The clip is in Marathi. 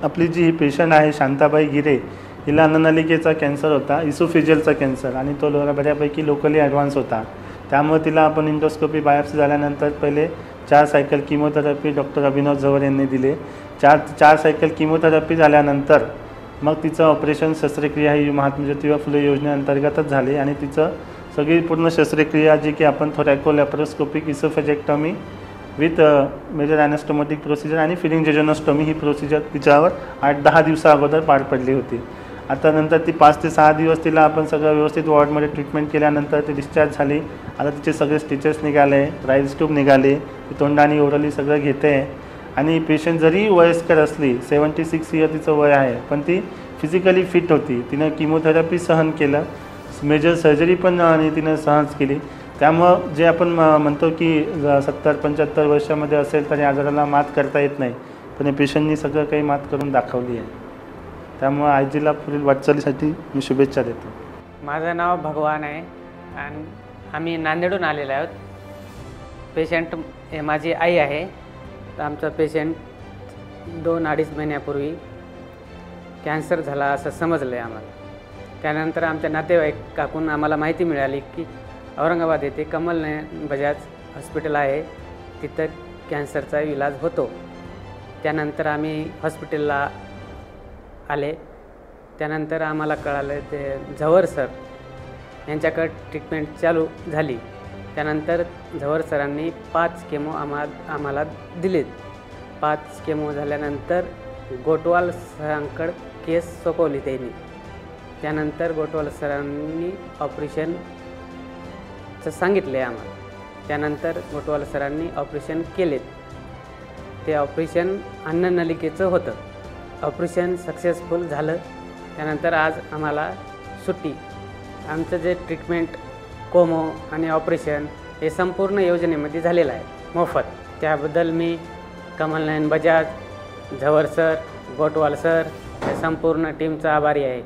आपली जी पेशंट आहे शांताबाई गिरे, हिला अन्ननलिकेचा कॅन्सर होता, इसोफेजियलचा कॅन्सर, आणि तो बऱ्यापैकी लोकली ॲडव्हान्स होता. त्यामुळे तिला आपण इंडोस्कोपी बायोप्सी झाल्यानंतर पहिले 4 सायकल किमोथेरपी डॉक्टर अभिनव झवर यांनी दिले. 4 सायकल किमोथेरपी झाल्यानंतर मग तिचं ऑपरेशन शस्त्रक्रिया ही महात्मा ज्योतिबा फुले योजनेअंतर्गतच झाली आणि तिचं सगळी पूर्ण शस्त्रक्रिया जी की आपण थोरॅको लॅप्रोस्कोपिक इसोफेजेक्टॉमी विथ मेजर ॲनास्टोमोटिक प्रोसिजर आणि फिलिंग जेजोनोस्टोमी ही प्रोसिजर तिच्यावर 8-10 दिवसा अगोदर पार पडली होती. आता नंतर ती 5 ते 6 दिवस तिला आपण सगळं व्यवस्थित वॉर्डमध्ये ट्रीटमेंट केल्यानंतर ती डिस्चार्ज झाली. आता तिचे सगळे स्टिचेस निघाले, राईस ट्यूब निघाले, ती तोंडाने ओरली सगळं घेते. आणि पेशंट जरी वयस्कर असली, 76 इयर तिचं वय आहे, पण ती फिजिकली फिट होती. तिनं किमोथेरपी सहन केलं, मेजर सर्जरी पण तिनं सहन केली. त्यामुळं जे आपण म्हणतो की 70-75 वर्षामध्ये असेल तरी आजाराला मात करता येत नाही, पण या पेशंटनी सगळं काही मात करून दाखवली आहे. त्यामुळं आजीला पुढील वाटचालीसाठी मी शुभेच्छा देतो. माझं नाव भगवान आहे आणि आम्ही नांदेडहून आलेलो आहोत. पेशंट हे माझी आई आहे. तर आमचा पेशंट 2-2.5 महिन्यापूर्वी कॅन्सर झाला असं समजलं आहे आम्हाला. त्यानंतर आमच्या नातेवाईक काकून आम्हाला माहिती मिळाली की औरंगाबाद येथे कमल बजाज हॉस्पिटल आहे, तिथं कॅन्सरचा इलाज होतो. त्यानंतर आम्ही हॉस्पिटलला आले. त्यानंतर आम्हाला कळालं ते झवर सर यांच्याकडे ट्रीटमेंट चालू झाली. त्यानंतर झवर सरांनी 5 केमो आम्हाला दिलेत. 5 केमो झाल्यानंतर गोटवाल सरांकडे केस सोपवली त्यांनी. त्यानंतर गोटवाल सरांनी ऑपरेशनचं सांगितले आम्हाला. त्यानंतर गोटवाल सरांनी ऑपरेशन केलेत. ते ऑपरेशन अन्ननलिकेचं होतं. ऑपरेशन सक्सेसफुल झालं. त्यानंतर आज आम्हाला सुट्टी. आमचं जे ट्रीटमेंट कोमो आणि ऑपरेशन हे संपूर्ण योजनेमध्ये झालेलं आहे मोफत. त्याबद्दल मी कमल बजाज, झवर सर, गोटवाल सर या संपूर्ण टीमचा आभारी आहे.